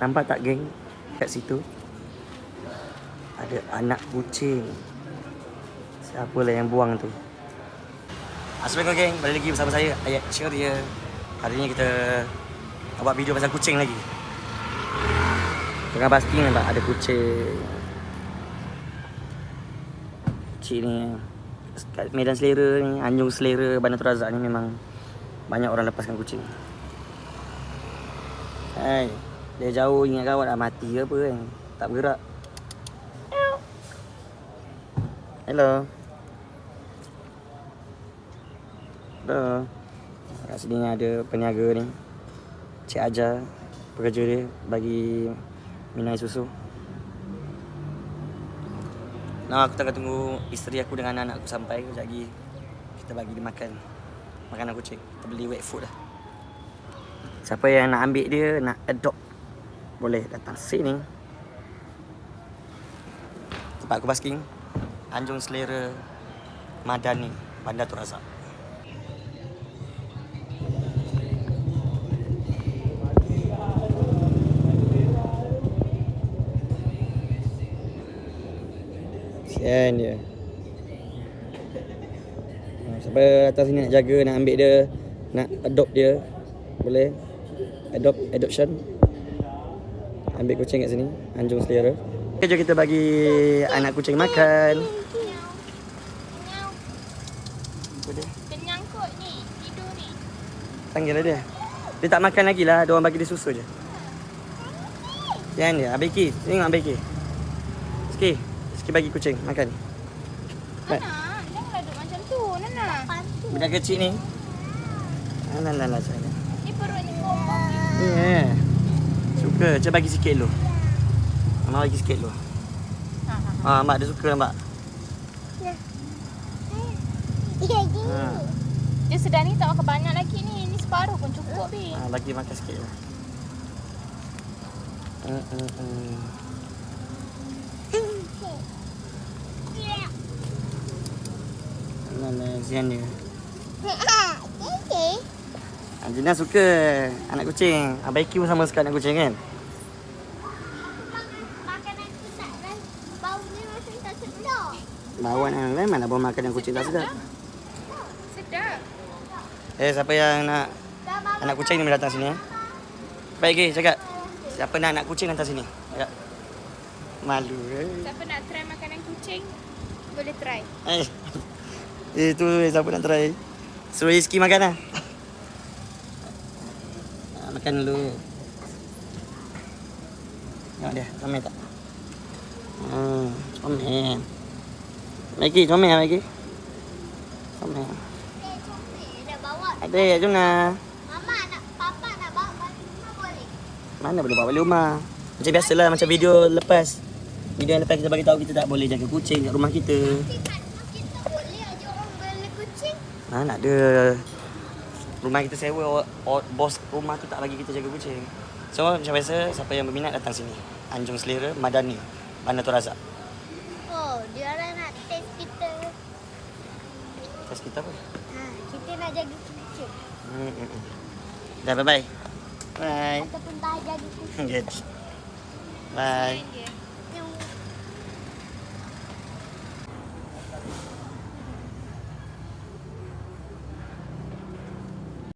Nampak tak geng? Kat situ ada anak kucing. Siapalah yang buang tu? Assalamualaikum geng, balik lagi bersama saya Ayat Ceria. Hari ni kita buat video pasal kucing lagi. Tengah basking nampak ada kucing. Kucing ni kat Medan Selera ni, Anjung Selera, Bandar Tua Razak ni memang banyak orang lepaskan kucing. Hai, dia jauh ingat kawan dah mati ke apa kan. Tak bergerak. Hello. Hello. Kat sini ada peniaga ni, Cik Ajar. Pekerja dia bagi minum air susu. Nah, aku tengah tunggu isteri aku dengan anak aku sampai. Sekejap lagi kita bagi dia makan makanan kucing. Kita beli wet food dah. Siapa yang nak ambil dia, nak adopt, boleh datang sini. Tempat aku basking, Anjung Selera, Madani, Bandar Tua Razak. Sian dia. Siapa datang sini nak jaga, nak ambil dia, nak adopt dia, boleh. Adoption. Ambil kucing kat sini, Anjung Selera. Okay, jom kita bagi anak kucing makan. Kenyang kot ni, tidur ni. Panggil dia. Dia tak makan lagi lah, dia orang bagi dia susu je. Sian dia, Abang Iki. Tengok Abang Iki. Sikit bagi kucing makan. Nana, janganlah duduk macam tu, Nana. Budak kecil ni. Alah saya. Ni perutnya kompong. Yeah. Suka. Cuba bagi sikit dulu. Mak bagi sikit dulu. Mak dia suka mak. Dia sedar ni tak makan banyak lagi ni. Ni separuh pun cukup, Bi. Bagi makan sikit lah. Zian dia. Anjina suka anak kucing. Abang Iki pun sama suka anak kucing kan? Makanan tu tak bau ni macam tak sedap. Bau anak lain mana bau makanan kucing tak sedap. Sedap. Siapa yang nak anak kucing ni datang sini. Baik Iki, cakap. Siapa nak anak kucing datang sini. Cakap. Malu. Siapa nak try makanan kucing, boleh try. Itu siapa nak try. Suruh Rizky makan lah. Makan dulu. Tengok dia, comel tak? Comel. Maggi, comel lah Maggi. Comel. Dah bawa. Ada, jom lah. Papa nak bawa balik rumah boleh? Mana boleh bawa balik rumah. Macam biasalah, macam video lepas. Video yang lepas kita bagi tahu kita tak boleh jaga kucing kat rumah kita. Kat rumah kita boleh aja orang beli kucing. Mana ada. Rumah kita sewa, bos rumah tu tak bagi kita jaga kucing. So macam biasa, siapa yang berminat datang sini. Anjung Selera, Madani, Bandar Tua Razak. Oh, dia orang nak test kita. Test kita apa? Kita nak jaga kucing. Dah bye-bye. Bye. Ataupun tak jaga kucing. Good. Bye. Dia.